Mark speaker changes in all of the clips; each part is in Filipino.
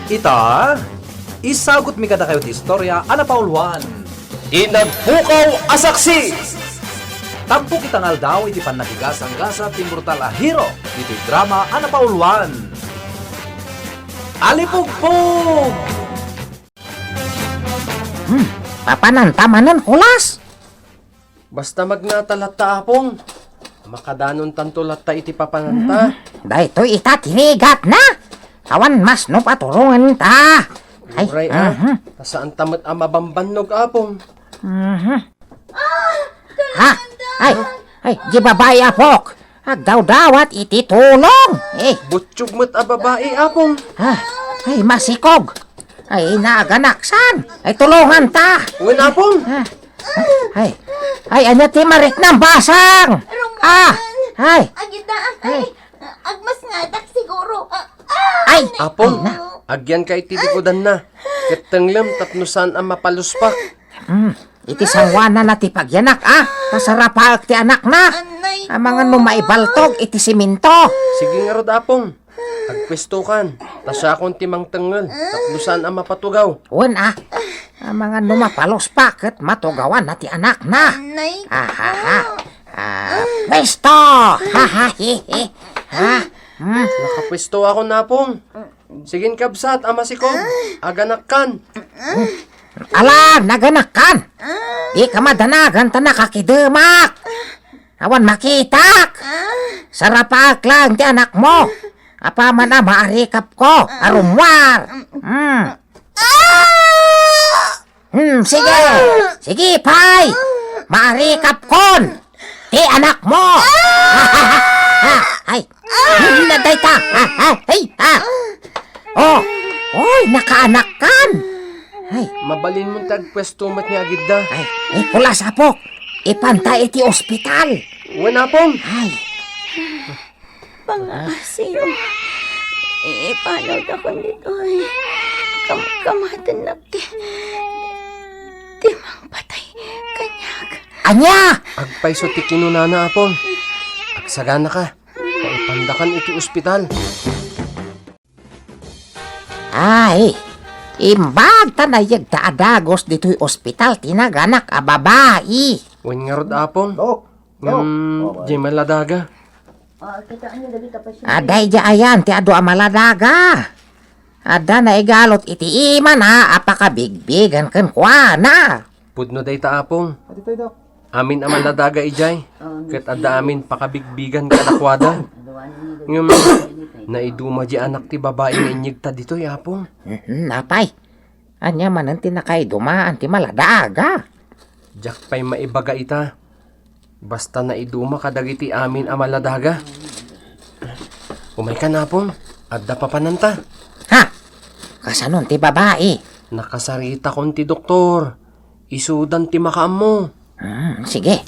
Speaker 1: Ita, isagot mi kada kayo ti istorya, ana paulwan.
Speaker 2: Inagpukaw asaksi!
Speaker 1: Tampo kita ngaldaw iti panagigasang-gasa ti brutal a hero iti drama ana paulwan. Alipugpug!
Speaker 3: Papanan tamanan kulas.
Speaker 2: Basta magngatalata apong. Makadanon tanto lata iti papananta.
Speaker 3: Dahito ita tinigat na. Awan mas no paturungan ta.
Speaker 2: Uray Tasaan tamat ang mabambannog apong.
Speaker 3: Ha? Ay, di babae apok. Agdaw-dawat iti tulong.
Speaker 2: Butsyog mo't a babae apong.
Speaker 3: Ay, masikog. Ay, naganaksan. Ay, tulungan ta.
Speaker 2: Uwan apong.
Speaker 3: Ay, anya ti marik ng basang. Ay.
Speaker 4: Agita, agmas nga, tak siguro.
Speaker 3: Ay.
Speaker 2: Apong, agyan ka itidikodan na. Kitanglam tapnusan ang mapaluspak.
Speaker 3: Iti sangwana na ti pagyanak, kasarapag ti anak na.
Speaker 4: Anay
Speaker 3: Ang mga numaibaltog iti siminto.
Speaker 2: Sige nga rod apong. Agpwestukan. Tasya akong timang tanggal. Tapnusan ang mapatugaw.
Speaker 3: Uwan ang mga numapalos pa ket matugawan na ti anak na.
Speaker 4: Anay
Speaker 3: Pwesto!
Speaker 2: Nakapwesto ako na apong. Sigin kabsat, ama si Kong. Aganak kan.
Speaker 3: Ala, naganak kan. Di ka madanagan ta nakakidemak. Awan makitak. Sarapak lang ti anak mo. Apa man na maarikap ko. Arumwar. Sige. Sige, pay. Maarikap kon. Ti anak mo. Ay. Naday ta. Oh. Oy, nakaanak kan. Ay.
Speaker 2: Mabalin mo tagpwesto mat niya agidda.
Speaker 3: Ay, kulas apok. Ipantay iti ospital.
Speaker 2: Uwan apong.
Speaker 3: Ay.
Speaker 4: Pangasyo. Paano ako nito ay kamatan na timang patay kanyag.
Speaker 3: Anya!
Speaker 2: Agpaiso ti kinunana apong. Agsagana ka. Kaipandakan iti ospital.
Speaker 3: Ay, imbag tanayag taadagos dito'y ospital tinaganak a babae.
Speaker 2: Uwan nga rod apong. Di maladaga.
Speaker 3: Aday di ayan ti ado amaladaga. Ada na igalot iti iman apakabigbigan ken kuana.
Speaker 2: Pudno day ta apong. Amin ang maladaga ijay. Ket adda amin pakabigbigan kadakwada. Ngem naiduma di anak ti babae nga inyigta dito yapong.
Speaker 3: Napay. Anya manan ti nakay dumaan ti maladaga.
Speaker 2: Jak pay maibaga ita. Basta naiduma kadagiti amin ang maladaga. Umay ka na pong. Adda pa pananta.
Speaker 3: Ha? Kasanon ti babae?
Speaker 2: Nakasarita kon ti doktor. Isudan ti makaam mo.
Speaker 3: Sige.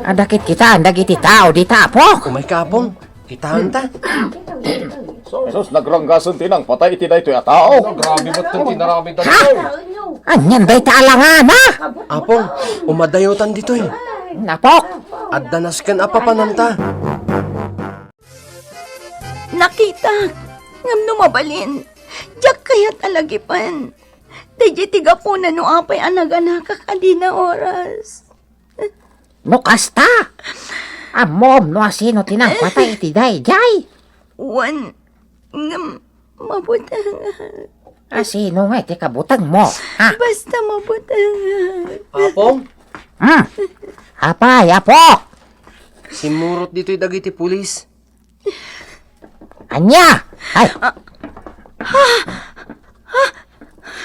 Speaker 3: Adakit kita dagiti tao di tapok.
Speaker 2: Umay ka pong. Kitahan ta.
Speaker 5: Sus, nagranggason tinang patay iti daytoy a tao.
Speaker 2: Grabe ba't itong tinarami
Speaker 3: Ha? Anyan ba'y taalangan
Speaker 2: Apong, umadayotan dito eh.
Speaker 3: Napok.
Speaker 2: Adda nasken apa pananta.
Speaker 4: Nakita, ngam numabalin. Diyak kaya talagipan. Dayjay tiga po na no apay anaganakak adina oras.
Speaker 3: No kasta. Amom no asino tinang patay iti dayjay.
Speaker 4: Wan, ngam mabutang.
Speaker 3: Asino nga iti kabutang mo. Ha?
Speaker 4: Basta mabutang.
Speaker 2: Apong,
Speaker 3: Apay, apok.
Speaker 2: simurot dito'y dagiti pulis.
Speaker 3: Anya. Ay.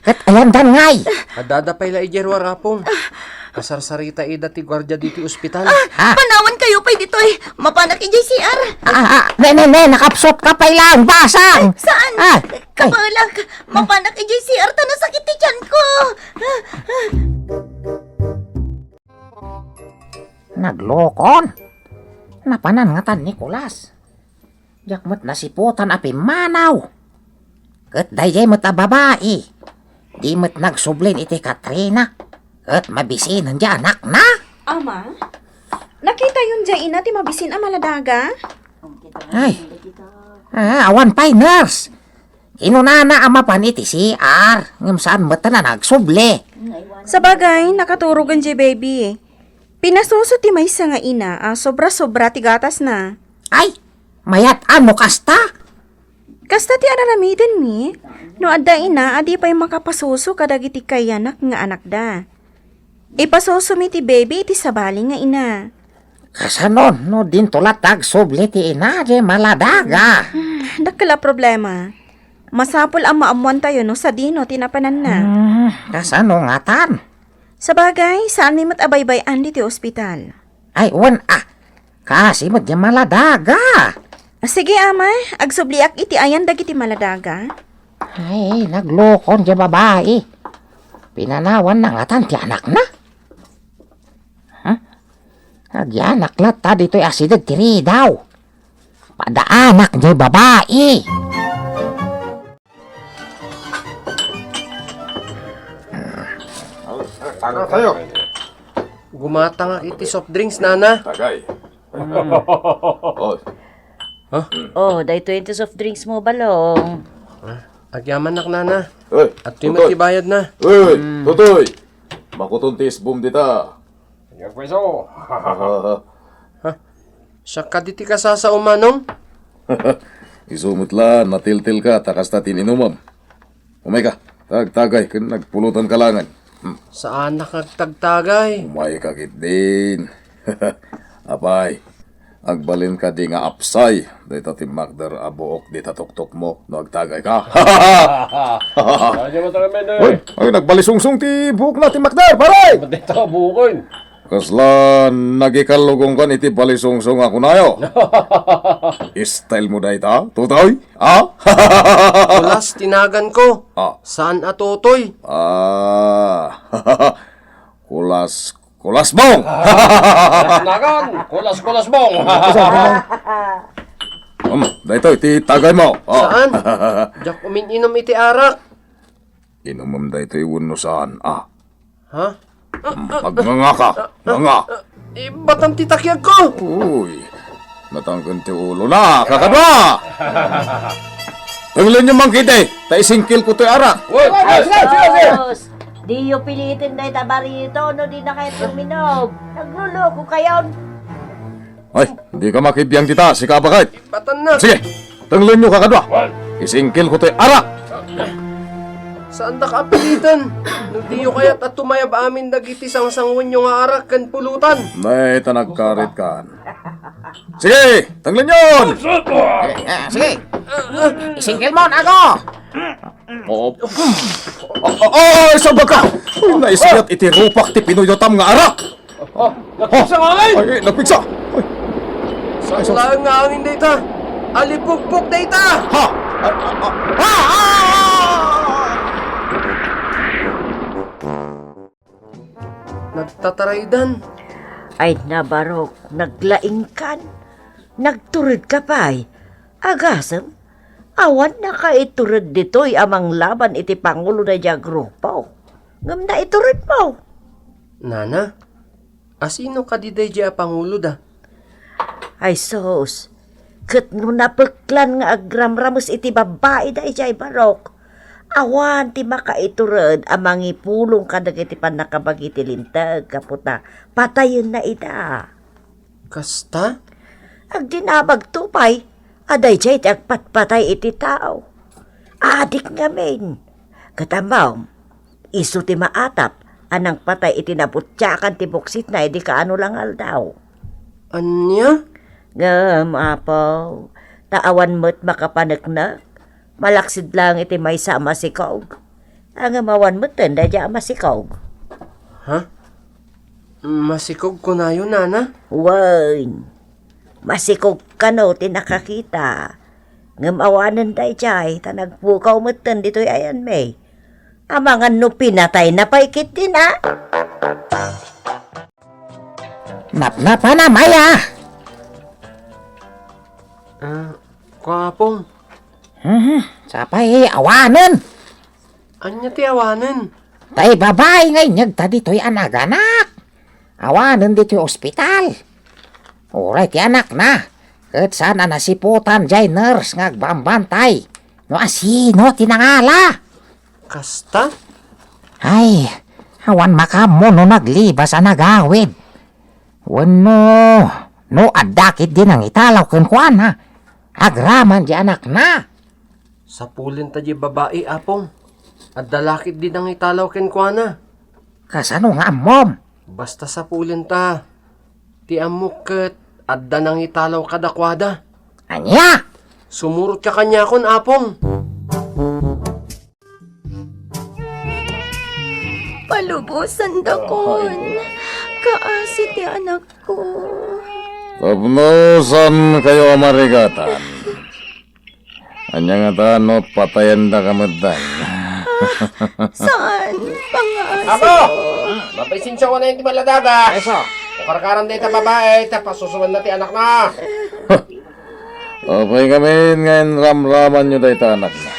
Speaker 3: Kat alandan ngay.
Speaker 2: Adada pay la ijerwar apong. Kasarsarita ida ti gwardya dito'y ospital.
Speaker 4: Panawan kayo pa'y dito'y mapanak i-JCR.
Speaker 3: Nakapsot ka pa ilang basang.
Speaker 4: Saan?
Speaker 3: Ay.
Speaker 4: Kapalag, mapanak i-JCR ta nasakit ti tiyan ko.
Speaker 3: Naglokon. Napanan nga tan Nicolas. Yakmat nasiputan api manaw. Kat dayjay mat a babae. Di mat nagsublin iti Katrina. Kat mabisinan di anak na.
Speaker 6: Ama, nakita yun dyan ina ti mabisin ang maladaga?
Speaker 3: Ay, Awan pa'y nurse. Inunana ama pa ni TCR. Ngam saan mata na nagsuble.
Speaker 6: Sa bagay, nakaturugan di baby. Pinasuso ti may nga ina, sobra-sobra ti gatas na.
Speaker 3: Ay, mayat ano kasta?
Speaker 6: Kasta ti aramiden mi, no adda ina, adi pa'y makapasuso kadagiti kayanak nga anak da. Ipasuso mi ti baby iti sabali nga ina.
Speaker 3: Kasanon, no din tulat nagsuble ti ina, di maladaga.
Speaker 6: Dakala problema. Masapol ang maamuan tayo no sa dino tinapanan na.
Speaker 3: Kasano nga tan?
Speaker 6: Sa bagay, saan mi abay-bayan di ti ospital?
Speaker 3: Ay, kasi mo di maladaga.
Speaker 6: Sige ama, agsubliak iti ayan dagiti maladaga.
Speaker 3: Ay, naglokon di babae. Pinanawan na nga tan ti anak na. Agyanak lata dito'y asidad tiri daw. Padaanak di babae.
Speaker 5: Ano tayo?
Speaker 2: Gumata nga iti soft drinks, nana.
Speaker 5: Tagay. Oh,
Speaker 7: Oh, day 20 soft drinks mo, balong.
Speaker 2: Agyaman nak, nana.
Speaker 5: Uy,
Speaker 2: At yung matibayad na.
Speaker 5: Uy, tutoy. Makutuntis boom dita.
Speaker 2: Siya ka diti ka sa umanong.
Speaker 5: Isumot la, natiltil ka, takas natin inumam. Umay ka, tagtagay, nagpulutan kalangan.
Speaker 2: Saan nakagtagtagay?
Speaker 5: Umay ka kit din. Apay, agbalin ka di nga apsay. Dito ti Magdar abuok di tatuktok mo, no agtagay ka. Uy, ay nagbalisungsong ti buhok na ti Magdar, paray!
Speaker 2: Dito bukon.
Speaker 5: Kasla nagikalugong kan iti balisungsong ako nayo. Style mo da ita, tutoy?
Speaker 2: Kulas tinagan ko. Saan atotoy?
Speaker 5: Kulas mong!
Speaker 2: Tinagan! Kulas bong!
Speaker 5: Dito, iti tagay mo.
Speaker 2: Saan? Diyak umininom iti arak.
Speaker 5: Inumam da ito iwun no saan.
Speaker 2: Ha?
Speaker 5: Magnganga ka. Nganga.
Speaker 2: Batam titakyag ko.
Speaker 5: Uy, natanggan ti ulo na. Kakadwa! Tanglan niyo mang kite. Taisingkil ko to arak.
Speaker 7: Boss, di yung pilitin na itabarito, no di na kayo tuminog. Nagluloko kayo.
Speaker 5: Ay, hindi ka makibiyang kita. Sika bakit?
Speaker 2: Batan na.
Speaker 5: Sige, tanglan niyo kakadwa. Isingkil ko to arak.
Speaker 2: Saan da kaapilitan? Nagdiyo kaya't at tumayab amin dagiti sang-sangun yung arak kan pulutan.
Speaker 5: Nay, tanagkarit kan. Sige, tanglan yun!
Speaker 3: Sige, isingkil mo na ako.
Speaker 5: Sabag ka! Naisiyat iti rupak ti Pinoyotam nga arak!
Speaker 2: Nagpiksa nga ngayon!
Speaker 5: Ay, nagpiksa!
Speaker 2: Saan lang nga angin data? Alipugpog data! Nagtataraydan.
Speaker 7: Ay nabarok, naglaing kan. Nagturod ka pa'y. Agasam, awan na ka iturod dito'y amang laban iti Pangulo na diya grupo. Ngam na iturod mo.
Speaker 2: Nana, asino ka di day dya pangulo da?
Speaker 7: Ay sos, kat no napagklan nga agramramos iti babae da ijay barok. Awan ti makaiturod amang ipulong kadag iti panakabag iti lintag kaputa. Patayon na ita.
Speaker 2: Kasta?
Speaker 7: Ag dinabag tupay, aday jay ti agpatpatay iti tao. Adik nga men. Katamaw, iso ti maatap, anang patay iti nabutyakan ti buksit na iti kaano lang aldaw.
Speaker 2: Anya?
Speaker 7: Ngam, apaw, taawan mo't makapanagnak, malaksid lang iti may sa masikog. Ang amawan mo't tanda dya masikog.
Speaker 2: Ha? Masikog ko na yun, Nana?
Speaker 7: Wan, masikog ka no, tinakakita. Ngam awanan day jay, tanagpukaw mo't dito'y ayan may. Amangan no pinatay na paikit din
Speaker 3: Napnapa na, Maya.
Speaker 2: Kapong.
Speaker 3: Sapay, awanan.
Speaker 2: Anya ti awanan?
Speaker 3: Tay babae ngay nyagta dito'y anak-anak. Awanan dito'y ospital. Oray ti anak na. Ket sana nasiputan jay nurse nga agbambantay. No asino tinangala.
Speaker 2: Kasta?
Speaker 3: Ay, awan makamo no naglibas ang nagawid. Wano, no adakit din ang italaw ken kuan ha. Agraman di anak na.
Speaker 2: Sa pulin ta di babae, apong. At dalakit din ang italaw ken kuana.
Speaker 3: Kasano nga mom?
Speaker 2: Basta sa pulin ta. Ti amuket, adda nang italaw kadakwada.
Speaker 3: Anya?
Speaker 2: Sumurot ka kanya kon, apong.
Speaker 4: Palubusan dakon. Kaasi ti anak ko.
Speaker 5: Tapnosan kayo amarigatan. Anya nga ta, no, patayan da kamadan.
Speaker 4: Saan? Pangasi
Speaker 2: Abo!
Speaker 4: ko.
Speaker 2: Mapisinsaw na yung timaladaga.
Speaker 3: Eso.
Speaker 2: Karkaran din ta babae, tapos susuman na ti anak na.
Speaker 5: Okay kami ngayon ramraman nyo dahi ta anak na.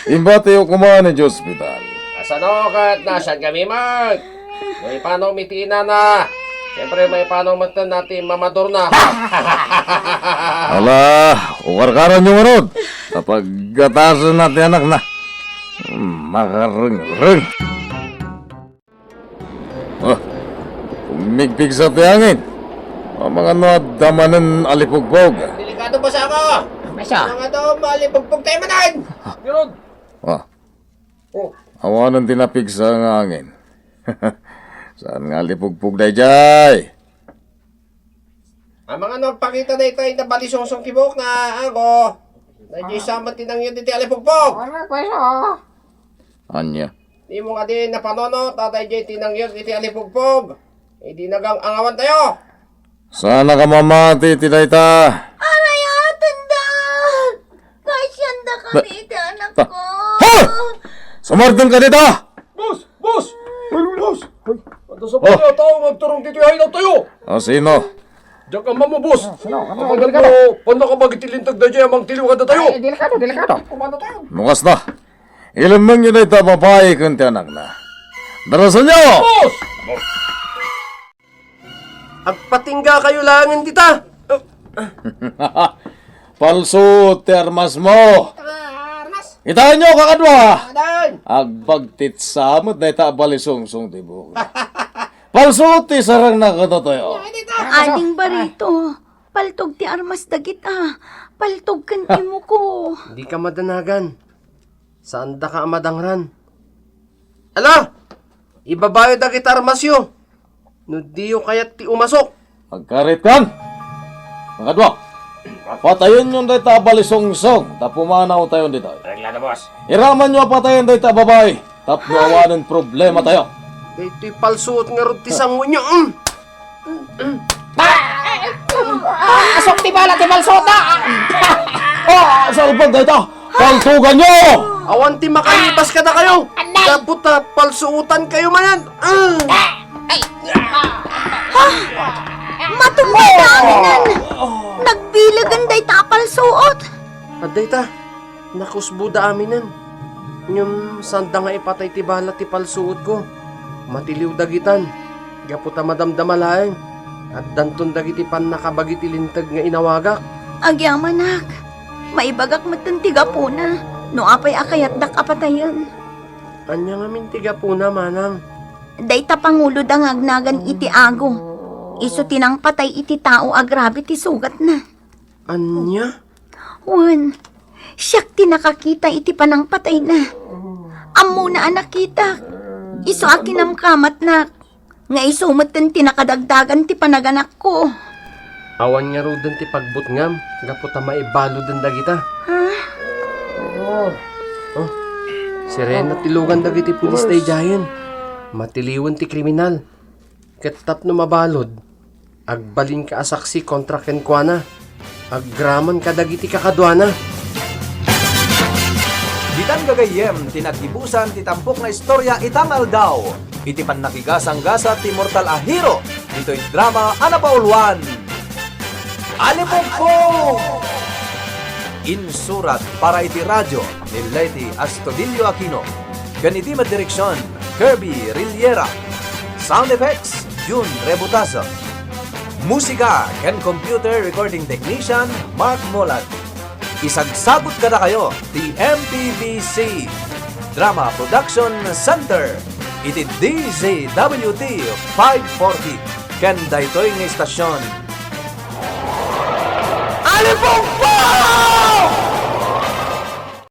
Speaker 5: Imbati yung kumahan ni hospital.
Speaker 2: Asano kat nasan kami mag? May paano mitina na. Siyempre may paano matan natin mamador na.
Speaker 5: Ala, ukarkaran nyo manod. Kapag gatasan natin anak na. Makareng-reng. Oh, umigpig sa tiyangin. O mga damanan alipugbog.
Speaker 2: Delikado ba sa ako?
Speaker 3: Eso.
Speaker 2: Mga daw malipagpag tayo manan. Yun.
Speaker 5: Oh,
Speaker 2: Oh.
Speaker 5: awanan tinapig sa ngangin. Saan nga lipugpug day jay?
Speaker 2: Ang mga nagpakita na ito ay nabalisosong kibok na ako. Nandiyo sama tinang yun dito alipugpog.
Speaker 5: Anya?
Speaker 2: Di mo ka din napanono, tatay J tinang yun dito alipugpog. Eh di nagang angawan tayo.
Speaker 5: Sana ka mamati tinayta.
Speaker 4: Arayatan da! Kasyanda kami iti anak ko.
Speaker 5: Ha! Sumardon ka dito!
Speaker 2: Boss! Boss! Boss! Ito sa mga tao, magturong dito yung hilaw tayo.
Speaker 5: O sino?
Speaker 2: Diyan ka mamo, boss. Kapag mo, panda ka magitilintag na dyan, amang tiliw ka na tayo.
Speaker 3: Delikado.
Speaker 2: Kumano tayo?
Speaker 5: Nukas na. Ilan man yun ay babae kung tiyanak na. Darasan niyo!
Speaker 2: Boss! Agpatingga kayo langin dita.
Speaker 5: Palso, termas mo! Itaan nyo, kakadwa!
Speaker 2: Adan!
Speaker 5: Agbagtit samot na ita balisong-song tibok. Palso, ti sarang nakatotoyo.
Speaker 4: Ading barito. Paltog ti armas dagit ah. Paltog kan imo ko.
Speaker 2: Hindi ka madanagan. Saan da ka amadangran? Ala! Ibabayo da kita armasyo. No diyo kayat ti umasok.
Speaker 5: Magkarit kan! Kakadwa! Patayin nyo na ita balisong-song. Tapumanaw tayo dito.
Speaker 2: Regla na, boss.
Speaker 5: Iraman nyo patayin na ita babae. Tapno awanan problema tayo.
Speaker 2: Dito'y palsuot nga ron ti sango nyo.
Speaker 3: Asok ti bala ti balsota.
Speaker 5: Ah! Salpag na ita! Paltugan nyo!
Speaker 2: Awan ti makalibas ka na kayo. Kaputa, palsuutan kayo manan.
Speaker 4: Matumbay na aminan. Nagbilagan day tapal suot.
Speaker 2: Aday ta, nakusbuda aminan. Yung sanda nga ipatay ti bala ti palsuot ko. Matiliw dagitan. Gaputa madamdamalaeng. At danton dagiti pan nakabagiti lintag nga inawagak.
Speaker 4: Agyamanak. Maibagak matantiga po na. No apay akayat dak apatayon.
Speaker 2: Anya nga mintiga po na manang.
Speaker 4: Day ta pangulo dangagnagan iti ago. Iso tinang patay iti tao agrabe ti sugat na.
Speaker 2: Anya?
Speaker 4: Wan, siyak ti nakakita iti panang patay na. Amo na anak kita. Iso akin kamat na. Nga iso matan ti nakadagdagan ti panaganak ko.
Speaker 2: Awan nga rudan ti pagbutngam. Gaputa maibalo den dagita. Oh, Sirena tilugan dagiti pulis day jayan. Matiliwan ti kriminal. Ketap no mabalod. Agbalin ka asaksi kontra kenkwana. Aggraman ka dagiti kakadwana.
Speaker 1: Ditan gagayem, tinatibusan, titampok na istorya itangal daw. Iti pan nakigasang-gasa ti mortal a hero. Ito'y drama anapauluan. Alipugpog! Insurat para iti radyo ni Leti Astudillo Aquino. Ganiti madireksyon, Kirby Rillera. Sound effects, June Rebutaso. Musika and Computer Recording Technician Mark Molan. Isagsagot ka na kayo, ti MPBC Drama Production Center. Iti DZWT 540. Ken daytoy nga istasyon. Alipong